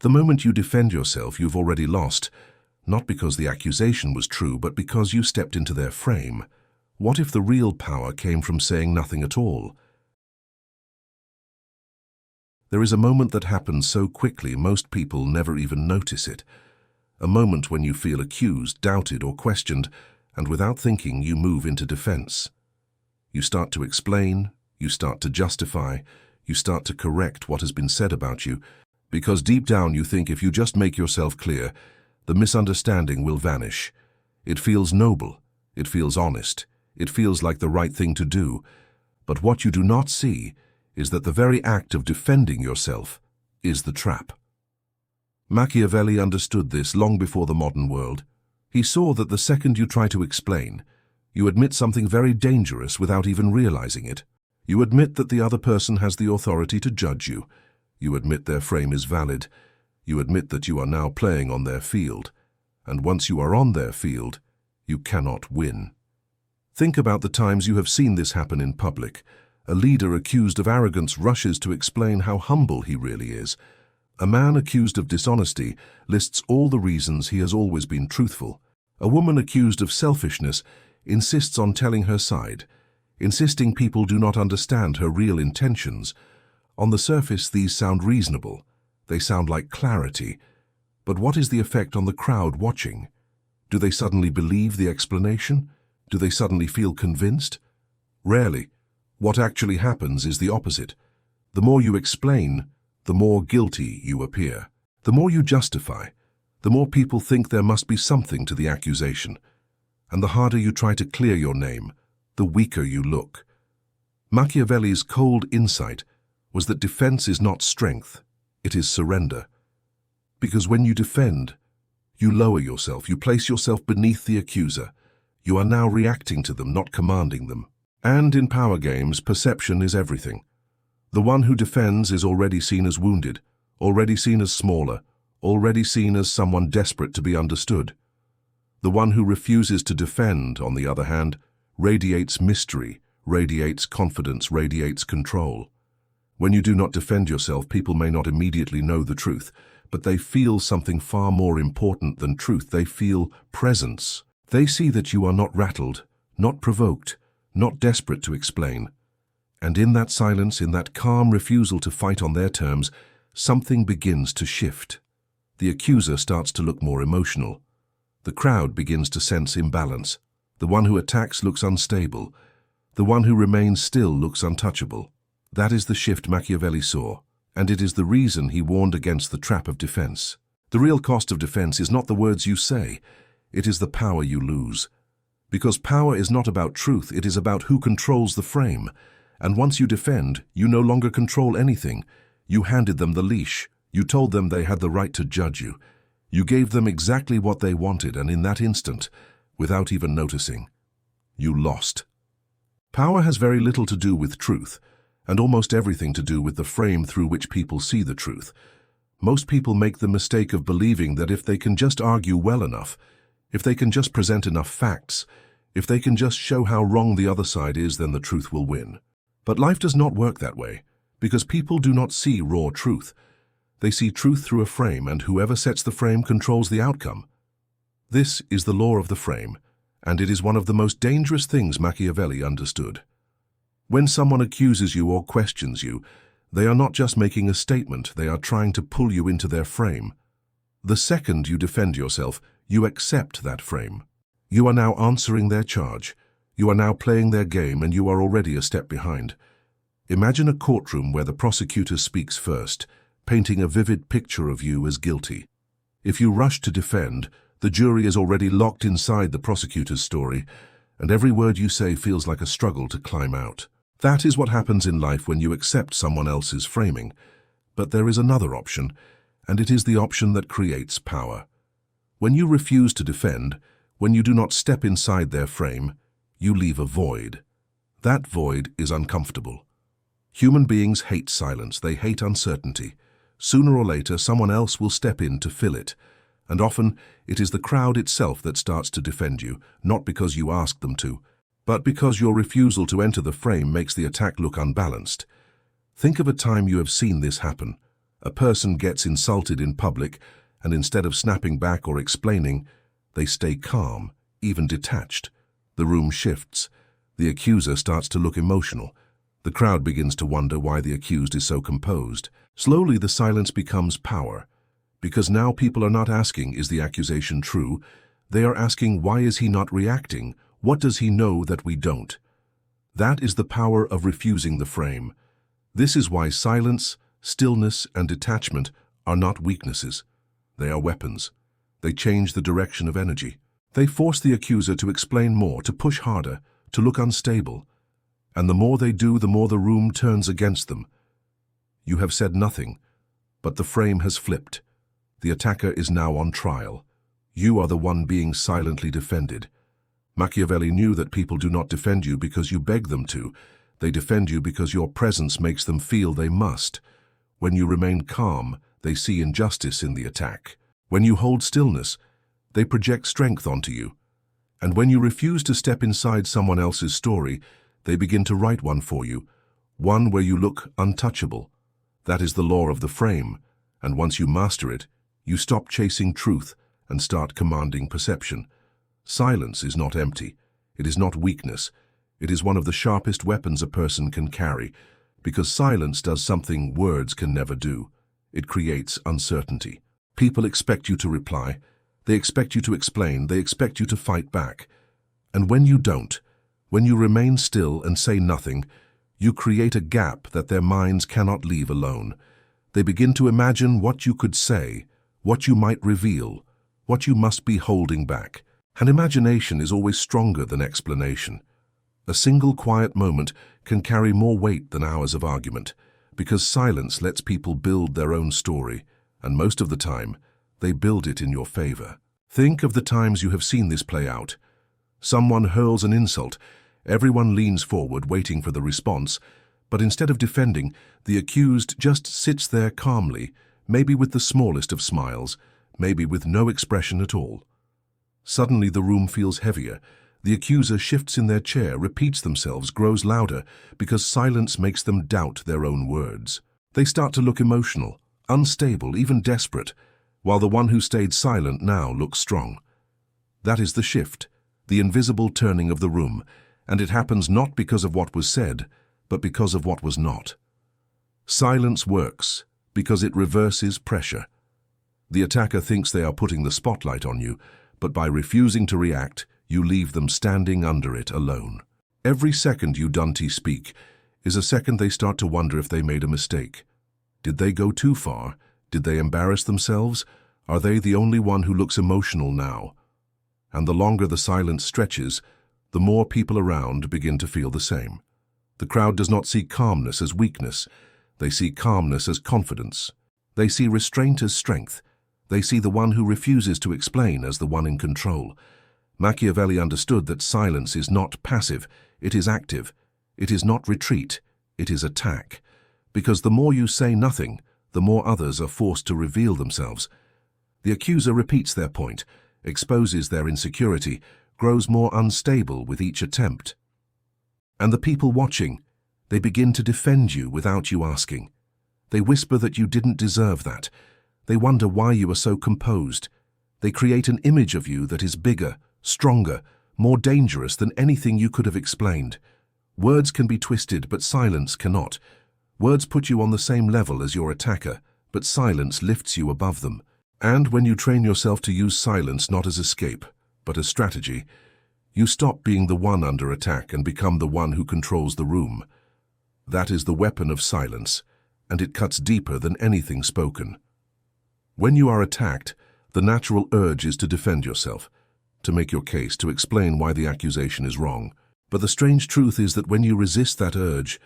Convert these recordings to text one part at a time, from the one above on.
The moment you defend yourself, you've already lost, not because the accusation was true, but because you stepped into their frame. What if the real power came from saying nothing at all? There is a moment that happens so quickly most people never even notice it. A moment when you feel accused, doubted, or questioned, and without thinking you move into defense. You start to explain, you start to justify, you start to correct what has been said about you, because deep down you think if you just make yourself clear, the misunderstanding will vanish. It feels noble, it feels honest, it feels like the right thing to do. But what you do not see is that the very act of defending yourself is the trap. Machiavelli understood this long before the modern world. He saw that the second you try to explain, you admit something very dangerous without even realizing it. You admit that the other person has the authority to judge you. You admit their frame is valid. You admit that you are now playing on their field. And once you are on their field, you cannot win. Think about the times you have seen this happen in public. A leader accused of arrogance rushes to explain how humble he really is. A man accused of dishonesty lists all the reasons he has always been truthful. A woman accused of selfishness insists on telling her side, insisting people do not understand her real intentions. On the surface, these sound reasonable. They sound like clarity. But what is the effect on the crowd watching? Do they suddenly believe the explanation? Do they suddenly feel convinced? Rarely. What actually happens is the opposite. The more you explain, the more guilty you appear. The more you justify, the more people think there must be something to the accusation. And the harder you try to clear your name, the weaker you look. Machiavelli's cold insight was that defense is not strength, it is surrender. Because when you defend, you lower yourself, you place yourself beneath the accuser. You are now reacting to them, not commanding them. And in power games, perception is everything. The one who defends is already seen as wounded, already seen as smaller, already seen as someone desperate to be understood. The one who refuses to defend, on the other hand, radiates mystery, radiates confidence, radiates control. When you do not defend yourself, people may not immediately know the truth, but they feel something far more important than truth. They feel presence. They see that you are not rattled, not provoked, not desperate to explain. And in that silence, in that calm refusal to fight on their terms, something begins to shift. The accuser starts to look more emotional. The crowd begins to sense imbalance. The one who attacks looks unstable. The one who remains still looks untouchable. That is the shift Machiavelli saw, and it is the reason he warned against the trap of defense. The real cost of defense is not the words you say, it is the power you lose. Because power is not about truth, it is about who controls the frame. And once you defend, you no longer control anything. You handed them the leash. You told them they had the right to judge you. You gave them exactly what they wanted, and in that instant, without even noticing, you lost. Power has very little to do with truth, and almost everything to do with the frame through which people see the truth. Most people make the mistake of believing that if they can just argue well enough, if they can just present enough facts, if they can just show how wrong the other side is, then the truth will win. But life does not work that way, because people do not see raw truth. They see truth through a frame, and whoever sets the frame controls the outcome. This is the law of the frame, and it is one of the most dangerous things Machiavelli understood. When someone accuses you or questions you, they are not just making a statement, they are trying to pull you into their frame. The second you defend yourself, you accept that frame. You are now answering their charge. You are now playing their game, and you are already a step behind. Imagine a courtroom where the prosecutor speaks first, painting a vivid picture of you as guilty. If you rush to defend, the jury is already locked inside the prosecutor's story, and every word you say feels like a struggle to climb out. That is what happens in life when you accept someone else's framing. But there is another option, and it is the option that creates power. When you refuse to defend, when you do not step inside their frame, you leave a void. That void is uncomfortable. Human beings hate silence, they hate uncertainty. Sooner or later, someone else will step in to fill it. And often, it is the crowd itself that starts to defend you, not because you asked them to, but because your refusal to enter the frame makes the attack look unbalanced. Think of a time you have seen this happen. A person gets insulted in public, and instead of snapping back or explaining, they stay calm, even detached. The room shifts. The accuser starts to look emotional. The crowd begins to wonder why the accused is so composed. Slowly, the silence becomes power, because now people are not asking, is the accusation true? They are asking, why is he not reacting? What does he know that we don't? That is the power of refusing the frame. This is why silence, stillness, and detachment are not weaknesses. They are weapons. They change the direction of energy. They force the accuser to explain more, to push harder, to look unstable. And the more they do, the more the room turns against them. You have said nothing, but the frame has flipped. The attacker is now on trial. You are the one being silently defended. Machiavelli knew that people do not defend you because you beg them to. They defend you because your presence makes them feel they must. When you remain calm, they see injustice in the attack. When you hold stillness, they project strength onto you. And when you refuse to step inside someone else's story, they begin to write one for you, one where you look untouchable. That is the law of the frame, and once you master it, you stop chasing truth and start commanding perception. Silence is not empty. It is not weakness. It is one of the sharpest weapons a person can carry, because silence does something words can never do. It creates uncertainty. People expect you to reply. They expect you to explain. They expect you to fight back. And when you don't, when you remain still and say nothing, you create a gap that their minds cannot leave alone. They begin to imagine what you could say, what you might reveal, what you must be holding back. And imagination is always stronger than explanation. A single quiet moment can carry more weight than hours of argument, because silence lets people build their own story, and most of the time, they build it in your favor. Think of the times you have seen this play out. Someone hurls an insult. Everyone leans forward, waiting for the response, but instead of defending, the accused just sits there calmly, maybe with the smallest of smiles, maybe with no expression at all. Suddenly the room feels heavier. The accuser shifts in their chair, repeats themselves, grows louder, because silence makes them doubt their own words. They start to look emotional, unstable, even desperate, while the one who stayed silent now looks strong. That is the shift, the invisible turning of the room, and it happens not because of what was said, but because of what was not. Silence works because it reverses pressure. The attacker thinks they are putting the spotlight on you, but by refusing to react, you leave them standing under it alone. Every second you don't speak is a second they start to wonder if they made a mistake. Did they go too far? Did they embarrass themselves? Are they the only one who looks emotional now? And the longer the silence stretches, the more people around begin to feel the same. The crowd does not see calmness as weakness. They see calmness as confidence. They see restraint as strength. They see the one who refuses to explain as the one in control. Machiavelli understood that silence is not passive, it is active. It is not retreat, it is attack. Because the more you say nothing, the more others are forced to reveal themselves. The accuser repeats their point, exposes their insecurity, grows more unstable with each attempt. And the people watching, they begin to defend you without you asking. They whisper that you didn't deserve that. They wonder why you are so composed. They create an image of you that is bigger, stronger, more dangerous than anything you could have explained. Words can be twisted, but silence cannot. Words put you on the same level as your attacker, but silence lifts you above them. And when you train yourself to use silence not as escape, but as strategy, you stop being the one under attack and become the one who controls the room. That is the weapon of silence, and it cuts deeper than anything spoken. When you are attacked, the natural urge is to defend yourself, to make your case, to explain why the accusation is wrong. But the strange truth is that when you resist that urge,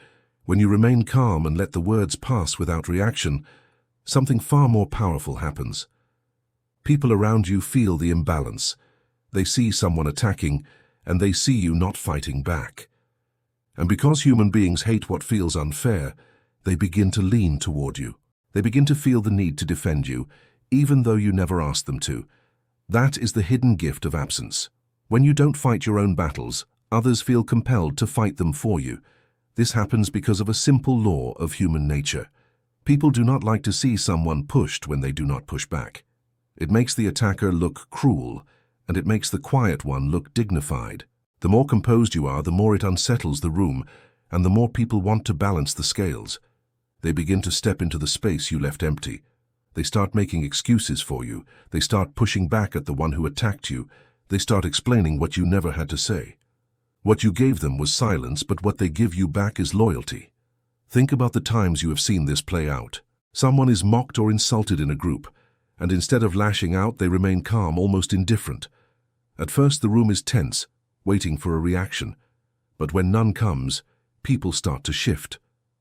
when you remain calm and let the words pass without reaction, something far more powerful happens. People around you feel the imbalance. They see someone attacking, and they see you not fighting back. And because human beings hate what feels unfair, they begin to lean toward you. They begin to feel the need to defend you, even though you never asked them to. That is the hidden gift of absence. When you don't fight your own battles, others feel compelled to fight them for you. This happens because of a simple law of human nature. People do not like to see someone pushed when they do not push back. It makes the attacker look cruel, and it makes the quiet one look dignified. The more composed you are, the more it unsettles the room, and the more people want to balance the scales. They begin to step into the space you left empty. They start making excuses for you. They start pushing back at the one who attacked you. They start explaining what you never had to say. What you gave them was silence, but what they give you back is loyalty. Think about the times you have seen this play out. Someone is mocked or insulted in a group, and instead of lashing out, they remain calm, almost indifferent. At first, the room is tense, waiting for a reaction. But when none comes, people start to shift.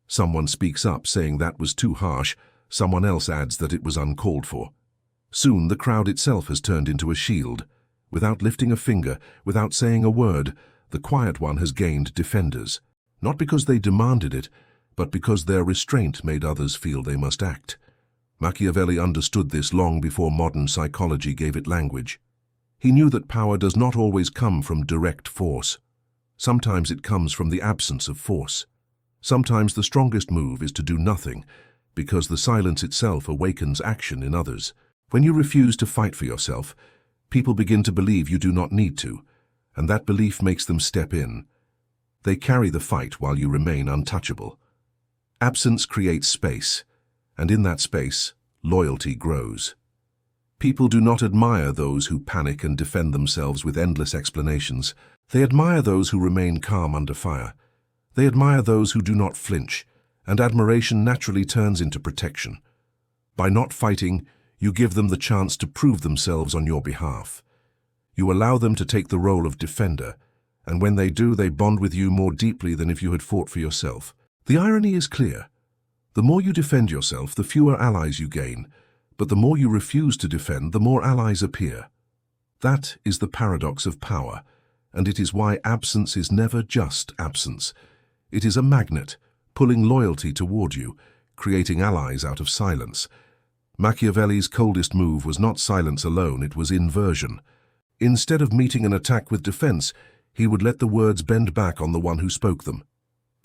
Someone speaks up, saying that was too harsh. Someone else adds that it was uncalled for. Soon, the crowd itself has turned into a shield. Without lifting a finger, without saying a word, the quiet one has gained defenders. Not because they demanded it, but because their restraint made others feel they must act. Machiavelli understood this long before modern psychology gave it language. He knew that power does not always come from direct force. Sometimes it comes from the absence of force. Sometimes the strongest move is to do nothing, because the silence itself awakens action in others. When you refuse to fight for yourself, people begin to believe you do not need to, and that belief makes them step in. They carry the fight while you remain untouchable. Absence creates space, and in that space, loyalty grows. People do not admire those who panic and defend themselves with endless explanations. They admire those who remain calm under fire. They admire those who do not flinch, and admiration naturally turns into protection. By not fighting, you give them the chance to prove themselves on your behalf. You allow them to take the role of defender, and when they do, they bond with you more deeply than if you had fought for yourself. The irony is clear. The more you defend yourself, the fewer allies you gain, but the more you refuse to defend, the more allies appear. That is the paradox of power, and it is why absence is never just absence. It is a magnet, pulling loyalty toward you, creating allies out of silence. Machiavelli's coldest move was not silence alone, it was inversion. Instead of meeting an attack with defense, he would let the words bend back on the one who spoke them.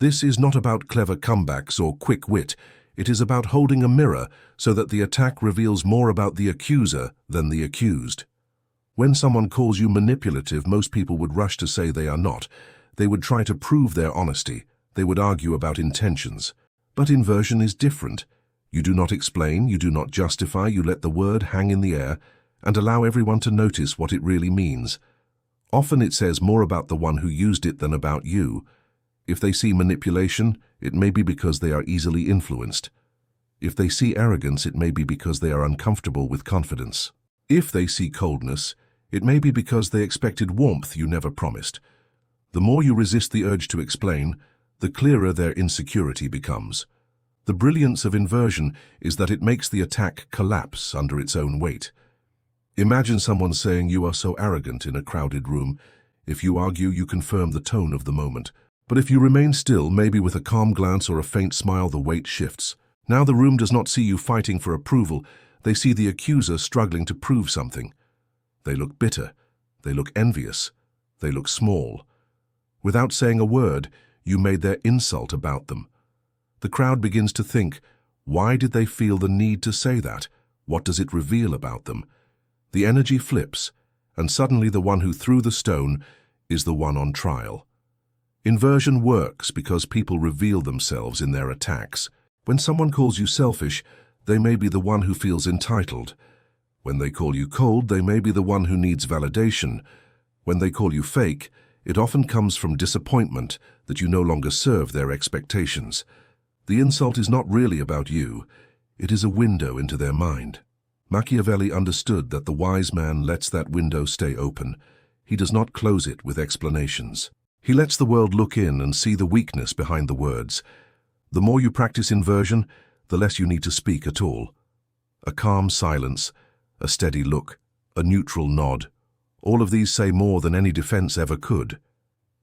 This is not about clever comebacks or quick wit. It is about holding a mirror so that the attack reveals more about the accuser than the accused. When someone calls you manipulative, most people would rush to say they are not. They would try to prove their honesty. They would argue about intentions. But inversion is different. You do not explain, you do not justify, you let the word hang in the air and allow everyone to notice what it really means. Often it says more about the one who used it than about you. If they see manipulation, it may be because they are easily influenced. If they see arrogance, it may be because they are uncomfortable with confidence. If they see coldness, it may be because they expected warmth you never promised. The more you resist the urge to explain, the clearer their insecurity becomes. The brilliance of inversion is that it makes the attack collapse under its own weight. Imagine someone saying you are so arrogant in a crowded room. If you argue, you confirm the tone of the moment. But if you remain still, maybe with a calm glance or a faint smile, the weight shifts. Now the room does not see you fighting for approval. They see the accuser struggling to prove something. They look bitter. They look envious. They look small. Without saying a word, you made their insult about them. The crowd begins to think, why did they feel the need to say that? What does it reveal about them? The energy flips, and suddenly the one who threw the stone is the one on trial. Inversion works because people reveal themselves in their attacks. When someone calls you selfish, they may be the one who feels entitled. When they call you cold, they may be the one who needs validation. When they call you fake, it often comes from disappointment that you no longer serve their expectations. The insult is not really about you. It is a window into their mind. Machiavelli understood that the wise man lets that window stay open. He does not close it with explanations. He lets the world look in and see the weakness behind the words. The more you practice inversion, the less you need to speak at all. A calm silence, a steady look, a neutral nod. All of these say more than any defense ever could.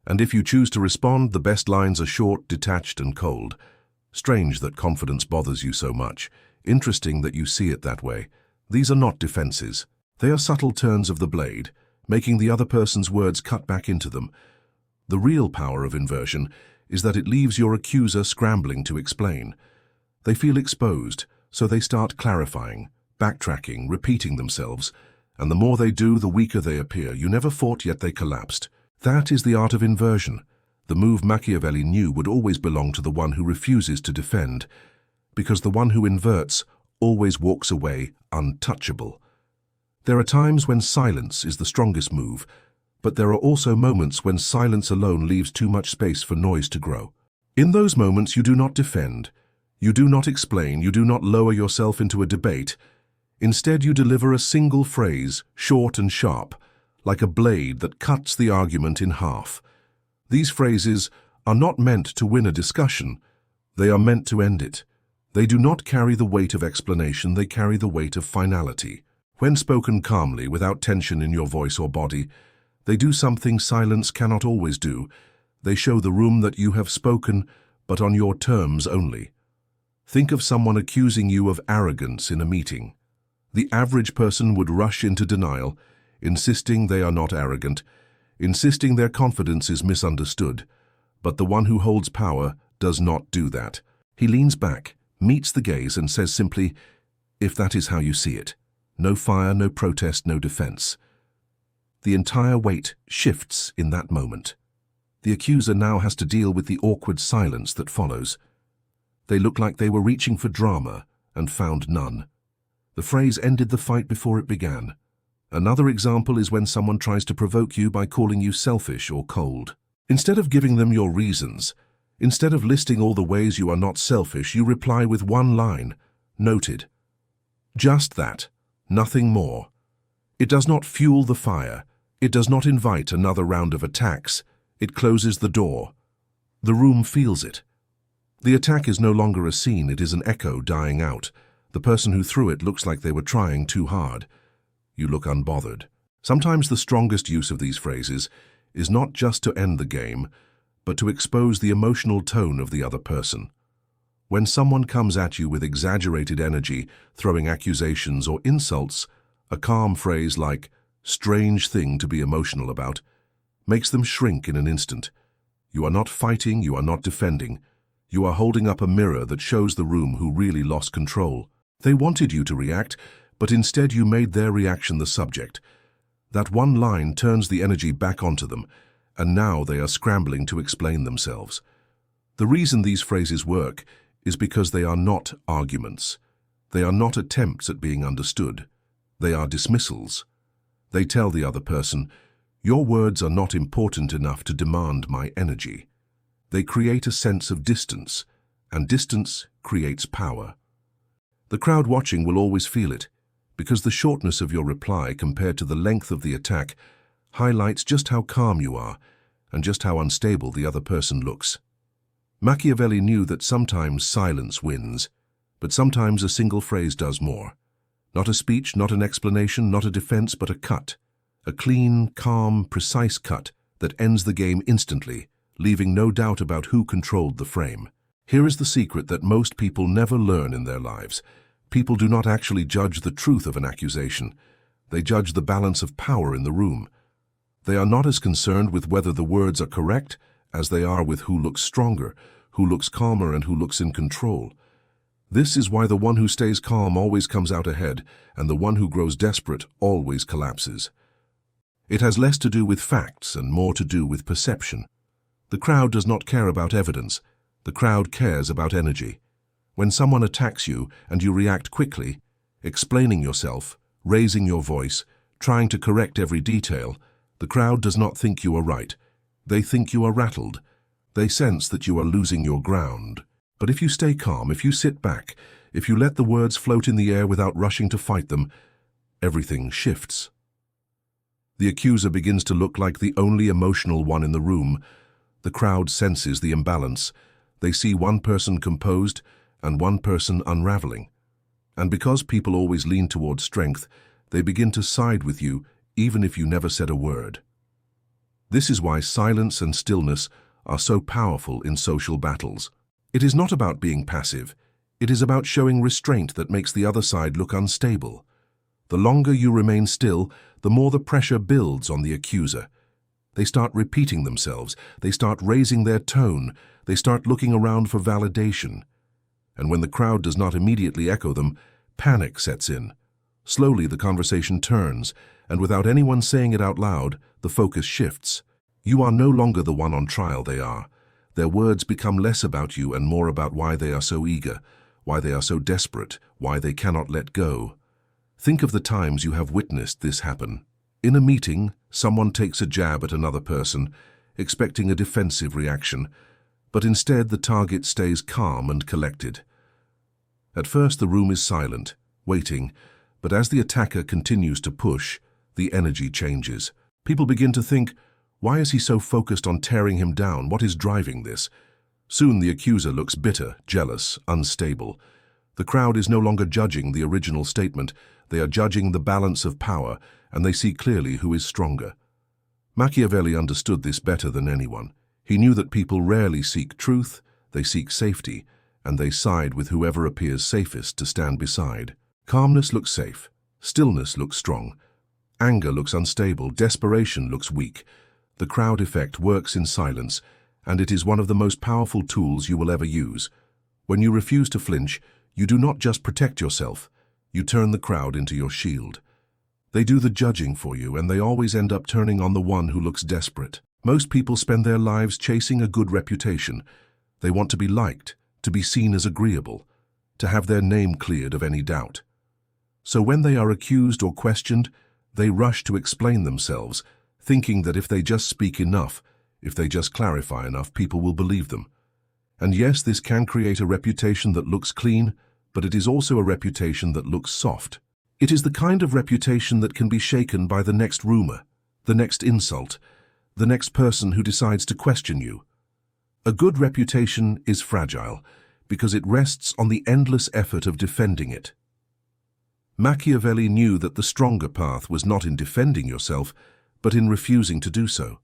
And if you choose to respond, the best lines are short, detached, and cold. Strange that confidence bothers you so much. Interesting that you see it that way. These are not defenses. They are subtle turns of the blade, making the other person's words cut back into them. The real power of inversion is that it leaves your accuser scrambling to explain. They feel exposed, so they start clarifying, backtracking, repeating themselves, and the more they do, the weaker they appear. You never fought, yet they collapsed. That is the art of inversion. The move Machiavelli knew would always belong to the one who refuses to defend, because the one who inverts always walks away untouchable. There are times when silence is the strongest move, but there are also moments when silence alone leaves too much space for noise to grow. In those moments, you do not defend, you do not explain, you do not lower yourself into a debate. Instead, you deliver a single phrase, short and sharp, like a blade that cuts the argument in half. These phrases are not meant to win a discussion, they are meant to end it. They do not carry the weight of explanation, they carry the weight of finality. When spoken calmly, without tension in your voice or body, they do something silence cannot always do. They show the room that you have spoken, but on your terms only. Think of someone accusing you of arrogance in a meeting. The average person would rush into denial, insisting they are not arrogant, insisting their confidence is misunderstood. But the one who holds power does not do that. He leans back, meets the gaze, and says simply, "If that is how you see it." No fire, no protest, no defense. The entire weight shifts in that moment. The accuser now has to deal with the awkward silence that follows. They look like they were reaching for drama and found none. The phrase ended the fight before it began. Another example is when someone tries to provoke you by calling you selfish or cold. Instead of giving them your reasons, instead of listing all the ways you are not selfish, you reply with one line, "Noted." Just that, nothing more. It does not fuel the fire. It does not invite another round of attacks. It closes the door. The room feels it. The attack is no longer a scene, it is an echo dying out. The person who threw it looks like they were trying too hard. You look unbothered. Sometimes the strongest use of these phrases is not just to end the game, but to expose the emotional tone of the other person. When someone comes at you with exaggerated energy, throwing accusations or insults, a calm phrase like, "strange thing to be emotional about," makes them shrink in an instant. You are not fighting, you are not defending. You are holding up a mirror that shows the room who really lost control. They wanted you to react, but instead you made their reaction the subject. That one line turns the energy back onto them, and now they are scrambling to explain themselves. The reason these phrases work is because they are not arguments. They are not attempts at being understood. They are dismissals. They tell the other person, "Your words are not important enough to demand my energy." They create a sense of distance, and distance creates power. The crowd watching will always feel it, because the shortness of your reply compared to the length of the attack highlights just how calm you are and just how unstable the other person looks. Machiavelli knew that sometimes silence wins, but sometimes a single phrase does more. Not a speech, not an explanation, not a defense, but a cut. A clean, calm, precise cut that ends the game instantly, leaving no doubt about who controlled the frame. Here is the secret that most people never learn in their lives. People do not actually judge the truth of an accusation. They judge the balance of power in the room. They are not as concerned with whether the words are correct as they are with who looks stronger, who looks calmer, and who looks in control. This is why the one who stays calm always comes out ahead, and the one who grows desperate always collapses. It has less to do with facts and more to do with perception. The crowd does not care about evidence. The crowd cares about energy. When someone attacks you and you react quickly, explaining yourself, raising your voice, trying to correct every detail, the crowd does not think you are right. They think you are rattled. They sense that you are losing your ground. But if you stay calm, if you sit back, if you let the words float in the air without rushing to fight them, everything shifts. The accuser begins to look like the only emotional one in the room. The crowd senses the imbalance. They see one person composed and one person unraveling. And because people always lean toward strength, they begin to side with you even if you never said a word. This is why silence and stillness are so powerful in social battles. It is not about being passive. It is about showing restraint that makes the other side look unstable. The longer you remain still, the more the pressure builds on the accuser. They start repeating themselves. They start raising their tone. They start looking around for validation. And when the crowd does not immediately echo them, panic sets in. Slowly, the conversation turns, and without anyone saying it out loud, the focus shifts. You are no longer the one on trial they are. Their words become less about you and more about why they are so eager, why they are so desperate, why they cannot let go. Think of the times you have witnessed this happen. In a meeting, someone takes a jab at another person, expecting a defensive reaction, but instead the target stays calm and collected. At first the room is silent, waiting, but as the attacker continues to push, the energy changes. People begin to think, why is he so focused on tearing him down? What is driving this? Soon the accuser looks bitter, jealous, unstable. The crowd is no longer judging the original statement, they are judging the balance of power, and they see clearly who is stronger. Machiavelli understood this better than anyone. He knew that people rarely seek truth, they seek safety, and they side with whoever appears safest to stand beside. Calmness looks safe, stillness looks strong, anger looks unstable, desperation looks weak. The crowd effect works in silence, and it is one of the most powerful tools you will ever use. When you refuse to flinch, you do not just protect yourself, you turn the crowd into your shield. They do the judging for you, and they always end up turning on the one who looks desperate. Most people spend their lives chasing a good reputation. They want to be liked, to be seen as agreeable, to have their name cleared of any doubt. So when they are accused or questioned, they rush to explain themselves, thinking that if they just speak enough, if they just clarify enough, people will believe them. And yes, this can create a reputation that looks clean, but it is also a reputation that looks soft. It is the kind of reputation that can be shaken by the next rumor, the next insult, the next person who decides to question you. A good reputation is fragile because it rests on the endless effort of defending it. Machiavelli knew that the stronger path was not in defending yourself, but in refusing to do so.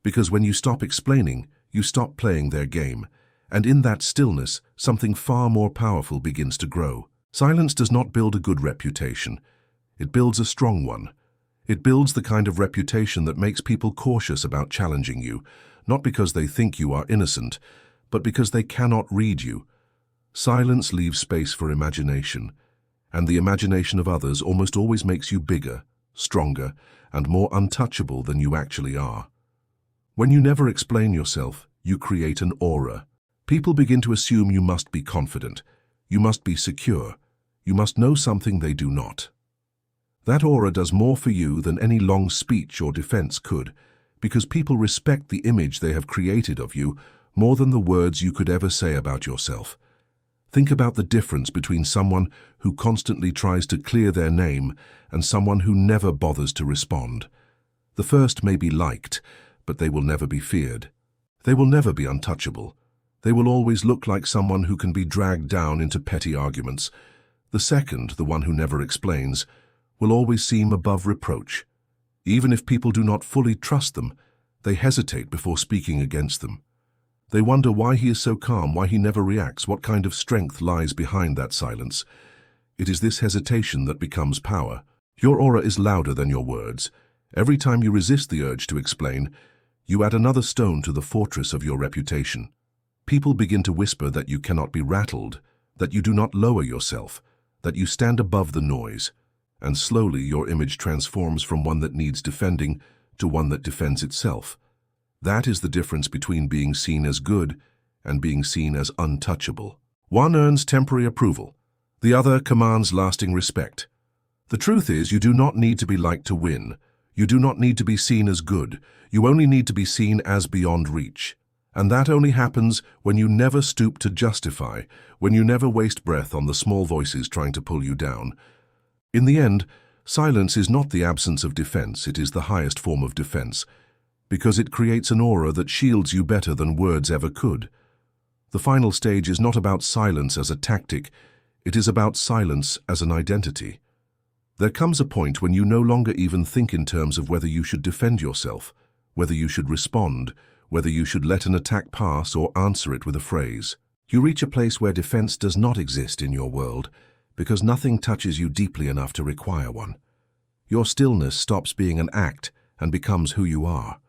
Because when you stop explaining, you stop playing their game, and in that stillness, something far more powerful begins to grow. Silence does not build a good reputation. It builds a strong one. It builds the kind of reputation that makes people cautious about challenging you, not because they think you are innocent, but because they cannot read you. Silence leaves space for imagination, and the imagination of others almost always makes you bigger, stronger, and more untouchable than you actually are. When you never explain yourself, you create an aura. People begin to assume you must be confident, you must be secure, you must know something they do not. That aura does more for you than any long speech or defense could, because people respect the image they have created of you more than the words you could ever say about yourself. Think about the difference between someone who constantly tries to clear their name and someone who never bothers to respond. The first may be liked, but they will never be feared. They will never be untouchable. They will always look like someone who can be dragged down into petty arguments. The second, the one who never explains, will always seem above reproach. Even if people do not fully trust them, they hesitate before speaking against them. They wonder why he is so calm, why he never reacts, what kind of strength lies behind that silence. It is this hesitation that becomes power. Your aura is louder than your words. Every time you resist the urge to explain, you add another stone to the fortress of your reputation. People begin to whisper that you cannot be rattled, that you do not lower yourself, that you stand above the noise, and slowly your image transforms from one that needs defending to one that defends itself. That is the difference between being seen as good and being seen as untouchable. One earns temporary approval, the other commands lasting respect. The truth is, you do not need to be liked to win. You do not need to be seen as good. You only need to be seen as beyond reach. And that only happens when you never stoop to justify, when you never waste breath on the small voices trying to pull you down. In the end, silence is not the absence of defense, it is the highest form of defense, because it creates an aura that shields you better than words ever could. The final stage is not about silence as a tactic, it is about silence as an identity. There comes a point when you no longer even think in terms of whether you should defend yourself, whether you should respond, whether you should let an attack pass or answer it with a phrase. You reach a place where defense does not exist in your world, because nothing touches you deeply enough to require one. Your stillness stops being an act and becomes who you are.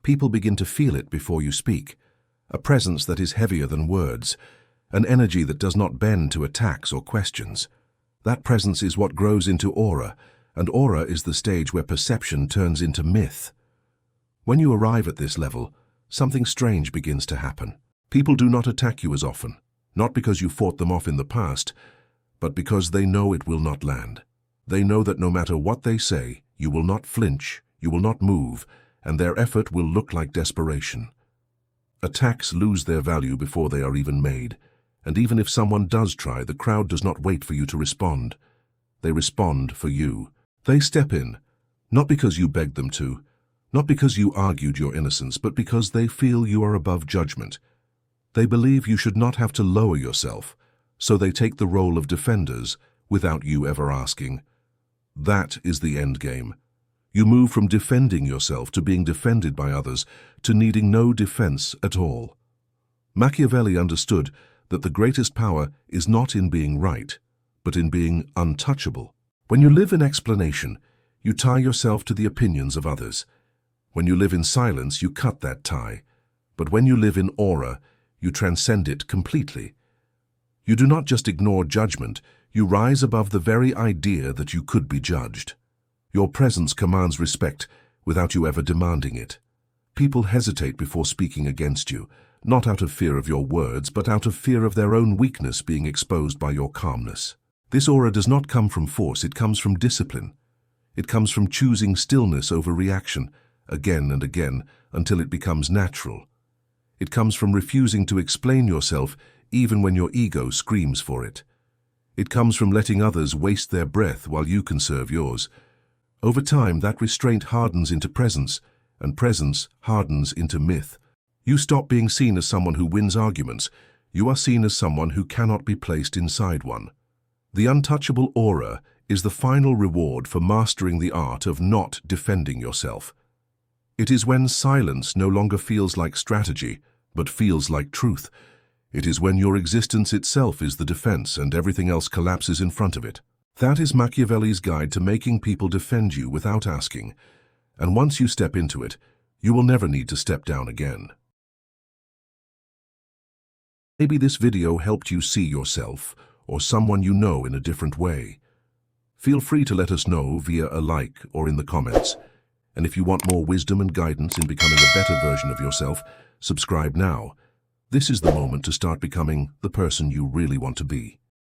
People begin to feel it before you speak, a presence that is heavier than words, an energy that does not bend to attacks or questions. That presence is what grows into aura, and aura is the stage where perception turns into myth. When you arrive at this level, something strange begins to happen. People do not attack you as often, not because you fought them off in the past, but because they know it will not land. They know that no matter what they say, you will not flinch, you will not move, and their effort will look like desperation. Attacks lose their value before they are even made, and even if someone does try, the crowd does not wait for you to respond. They respond for you. They step in, not because you begged them to, not because you argued your innocence, but because they feel you are above judgment. They believe you should not have to lower yourself, so they take the role of defenders without you ever asking. That is the end game. You move from defending yourself to being defended by others, to needing no defense at all. Machiavelli understood that the greatest power is not in being right, but in being untouchable. When you live in explanation, you tie yourself to the opinions of others. When you live in silence, you cut that tie. But when you live in aura, you transcend it completely. You do not just ignore judgment, you rise above the very idea that you could be judged. Your presence commands respect without you ever demanding it. People hesitate before speaking against you, not out of fear of your words, but out of fear of their own weakness being exposed by your calmness. This aura does not come from force, it comes from discipline. It comes from choosing stillness over reaction, again and again, until it becomes natural. It comes from refusing to explain yourself even when your ego screams for it. It comes from letting others waste their breath while you conserve yours. Over time, that restraint hardens into presence, and presence hardens into myth. You stop being seen as someone who wins arguments. You are seen as someone who cannot be placed inside one. The untouchable aura is the final reward for mastering the art of not defending yourself. It is when silence no longer feels like strategy, but feels like truth. It is when your existence itself is the defense and everything else collapses in front of it. That is Machiavelli's guide to making people defend you without asking. And once you step into it, you will never need to step down again. Maybe this video helped you see yourself or someone you know in a different way. Feel free to let us know via a like or in the comments. And if you want more wisdom and guidance in becoming a better version of yourself, subscribe now. This is the moment to start becoming the person you really want to be.